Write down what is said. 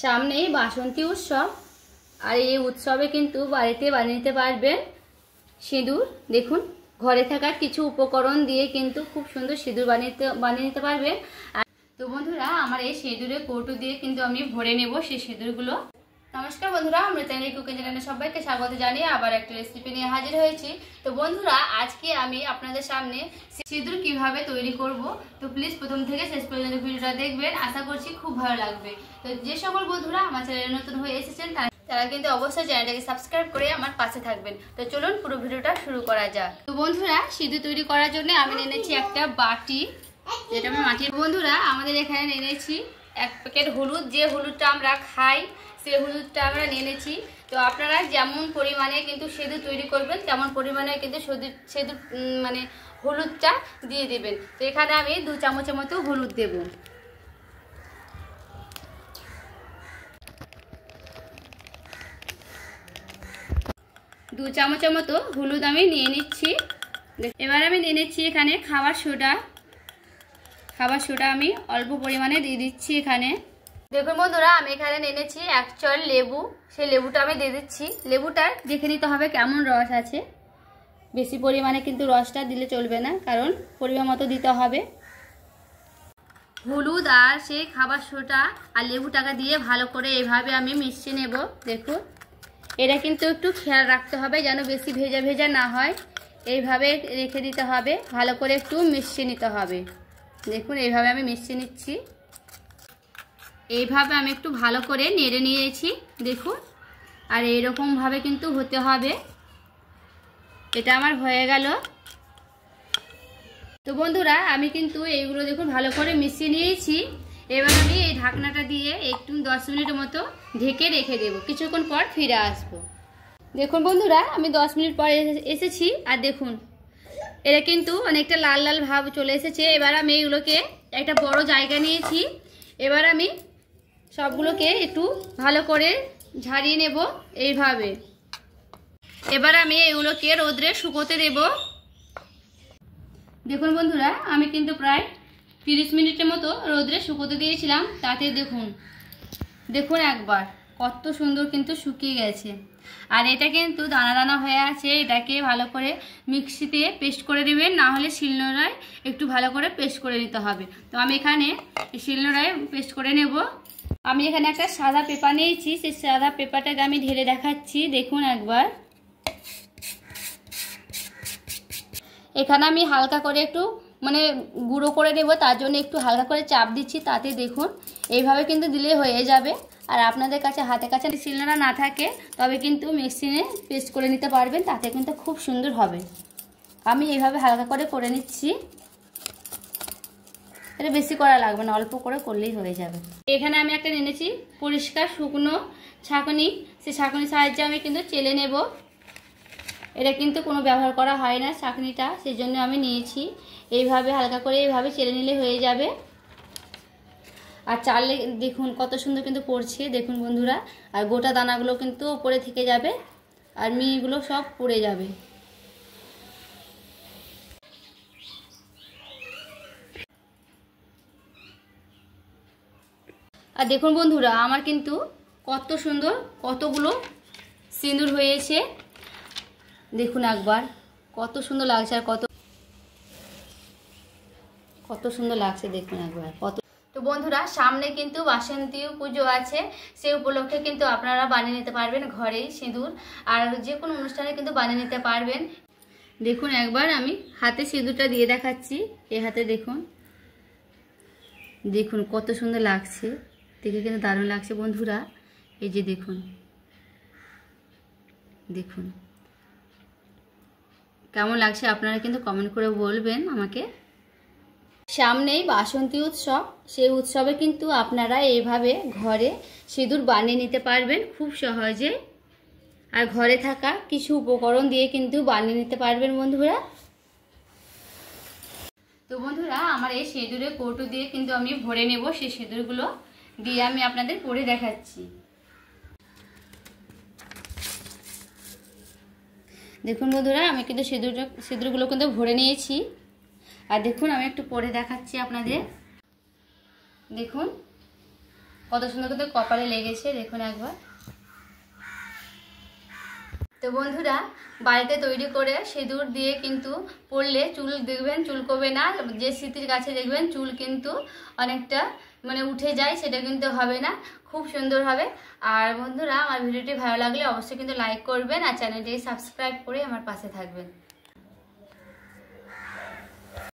সামনেই বাসন্তী উৎসব, আর এই উৎসবে কিন্তু বাড়িতে বানিয়ে নিতে পারবেন সিঁদুর। দেখুন, ঘরে থাকা কিছু উপকরণ দিয়ে কিন্তু খুব সুন্দর সিঁদুর বানিয়ে নিতে পারবেন। আর তো বন্ধুরা, আমার এই সিঁদুরের কৌটো দিয়ে কিন্তু আমি ভরে নেব সেই সিঁদুরগুলো। নমস্কার বন্ধুরা, অমৃতাঞ্জলি কুকিং চ্যানেলে সবাইকে স্বাগত জানিয়ে আবার একটা রেসিপি নিয়ে হাজির হয়েছি। তো বন্ধুরা, আজকে আমি আপনাদের সামনে সিঁদুর কিভাবে তৈরি করব, তো প্লিজ প্রথম থেকে শেষ পর্যন্ত ভিডিওটা দেখবেন, আশা করছি খুব ভালো লাগবে। তো যে সকল বন্ধুরা আমার চ্যানেলে নতুন হয়ে এসেছেন তারা কিন্তু অবশ্যই চ্যানেলটাকে সাবস্ক্রাইব করে আমার পাশে থাকবেন। তো চলুন পুরো ভিডিওটা শুরু করা যাক। তো বন্ধুরা, সিঁদুর তৈরি করার জন্য আমি এনেছি একটা বাটি, যেটা আমি মাটির। বন্ধুরা, আমাদের এখানে এনেছি 1 প্যাকেট হলুদ, যে হলুদটা আমরা খাই সেই হলুদটা আমরা নিয়েছি। তো আপনারা যেমন পরিমাণে কিন্তু সিঁদুর তৈরি করবেন তেমন পরিমাণে কিন্তু সিঁদুর মানে হলুদটা দিয়ে দেবেন। তো এখানে আমি 2 চামচের মতো হলুদ দেব। দু চামচের মতো হলুদ আমি নিয়ে নিচ্ছি। এবার আমি নিয়ে নিচ্ছি এখানে খাবার সোডা। খাবার সোডা আমি অল্প পরিমাণে দিয়ে দিচ্ছি এখানে। দেখুন বন্ধুরা, আমি এখানে নিয়েছি 1 চল লেবু, সেই লেবুটা আমি দিয়ে দিচ্ছি। লেবুটা দেখে নিতে হবে কেমন রস আছে, বেশি পরিমাণে কিন্তু রসটা দিলে চলবে না, কারণ পরিমাণ মতো দিতে হবে। হলুদ আর সেই খাবার সোডা আর লেবুটাকে দিয়ে ভালো করে এইভাবে আমি মিশিয়ে নেব। দেখুন, এটা কিন্তু একটু খেয়াল রাখতে হবে যেন বেশি ভেজা ভেজা না হয়, এইভাবে রেখে দিতে হবে, ভালো করে একটু মিশিয়ে নিতে হবে। দেখুন, এইভাবে আমি মিশিয়ে নিচ্ছি। এইভাবে আমি একটু ভালো করে নেড়ে নিয়েছি, দেখুন। আর এইরকমভাবে কিন্তু হতে হবে। এটা আমার হয়ে গেল। তো বন্ধুরা, আমি কিন্তু এইগুলো দেখুন ভালো করে মিশিয়ে নিয়েছি। এবার আমি এই ঢাকনাটা দিয়ে একটু 10 মিনিটের মতো ঢেকে রেখে দেব, কিছুক্ষণ পর ফিরে আসবো। দেখুন বন্ধুরা, আমি 10 মিনিট পর এসেছি, আর দেখুন এটা কিন্তু অনেকটা লাল লাল ভাব চলে এসেছে। এবার আমি এইগুলোকে একটা বড় জায়গা নিয়েছি, এবার আমি সবগুলোকে একটু ভালো করে ঝাড়িয়ে নেব এইভাবে। এবার আমি এগুলোকে রোদ্রে শুকোতে দেব। দেখুন বন্ধুরা, আমি কিন্তু প্রায় 30 মিনিটের মতো রোদ্রে শুকোতে দিয়েছিলাম। তাতে দেখুন একবার কত সুন্দর কিন্তু শুকিয়ে গেছে। আর এটা কিন্তু দানা দানা হয়ে আছে, এটাকে ভালো করে মিক্সিতে পেস্ট করে দেবেন, না হলে শিলনোড়ায় একটু ভালো করে পেস্ট করে নিতে হবে। তো আমি এখানে শিলনোড়ায় পেস্ট করে নেব। আমি এখানে একটা সাদা পেপার নিয়েছি, সেই সাদা পেপারটাকে আমি ঢেলে দেখাচ্ছি। দেখুন একবার, এখানে আমি হালকা করে একটু মানে গুঁড়ো করে নেব, তার জন্য একটু হালকা করে চাপ দিচ্ছি। তাতে দেখুন এইভাবে কিন্তু দিলে হয়ে যাবে। আর আপনাদের কাছে হাতের কাছে শিলনোড়া না থাকে তবে কিন্তু মেশিনে পেস্ট করে নিতে পারবেন, তাতে কিন্তু খুব সুন্দর হবে। আমি এইভাবে হালকা করে নিচ্ছি। এটা বেশি করা লাগবে না, অল্প করে করলেই হয়ে যাবে। এখানে আমি একটা নিয়েছি পরিষ্কার শুকনো ছাঁকনি, সেই ছাঁকনির সাহায্যে আমি কিন্তু চেলে নেব। এটা কিন্তু কোনো ব্যবহার করা হয় না ছাঁকনিটা, সেই জন্য আমি নিয়েছি। এইভাবে হালকা করে এইভাবে চেলে নিলে হয়ে যাবে। আর চাললে দেখুন কত সুন্দর কিন্তু পড়ছে, দেখুন বন্ধুরা। আর গোটা দানাগুলো কিন্তু উপরে থেকে যাবে, আর মিহিগুলো সব পড়ে যাবে। আর দেখুন বন্ধুরা, আমার কিন্তু কত সুন্দর কতগুলো সিঁদুর হয়েছে। দেখুন একবার কত সুন্দর লাগছে, আর কত সুন্দর লাগছে দেখুন একবার কত। তো বন্ধুরা, সামনে কিন্তু বাসন্তী পুজো আছে, সেই উপলক্ষে কিন্তু আপনারা বানিয়ে নিতে পারবেন ঘরেই সিঁদুর, আর যে কোনো অনুষ্ঠানে কিন্তু বানিয়ে নিতে পারবেন। দেখুন একবার আমি হাতে সিঁদুরটা দিয়ে দেখাচ্ছি। এই হাতে দেখুন, দেখুন কত সুন্দর লাগছে, দেখে কিন্তু দারুণ লাগছে বন্ধুরা। এই যে দেখুন, দেখুন কেমন লাগছে আপনারা কিন্তু কমেন্ট করে বলবেন আমাকে। সামনেই বাসন্তী উৎসব, সেই উৎসবে কিন্তু আপনারা এইভাবে ঘরে সিঁদুর বানিয়ে নিতে পারবেন খুব সহজে। আর ঘরে থাকা কিছু উপকরণ দিয়ে কিন্তু বানিয়ে নিতে পারবেন বন্ধুরা। তো বন্ধুরা, আমার এই সিঁদুরের কৌটো দিয়ে কিন্তু আমি ভরে নেব। সেই সিঁদুরগুলো দিয়ে আমি আপনাদের পরে দেখাচ্ছি। দেখুন বন্ধুরা, আমি কিন্তু সিঁদুরগুলো কিন্তু ভরে নিয়েছি। আর দেখুন আমি একটু পরে দেখাচ্ছি আপনাদের। দেখুন কত সুন্দর কিন্তু কপালে লেগেছে, দেখুন একবার। তো বন্ধুরা, বাড়িতে তৈরি করে সিঁদুর দিয়ে কিন্তু পরলে চুল দেখবেন চুলকোবে না, যে স্মৃতির কাছে দেখবেন চুল কিন্তু অনেকটা মানে উঠে যায়, সেটা কিন্তু হবে না, খুব সুন্দর হবে। আর বন্ধুরা, আমার ভিডিওটি ভালো লাগলে অবশ্যই কিন্তু লাইক করবেন আর চ্যানেলটি সাবস্ক্রাইব করে আমার পাশে থাকবেন।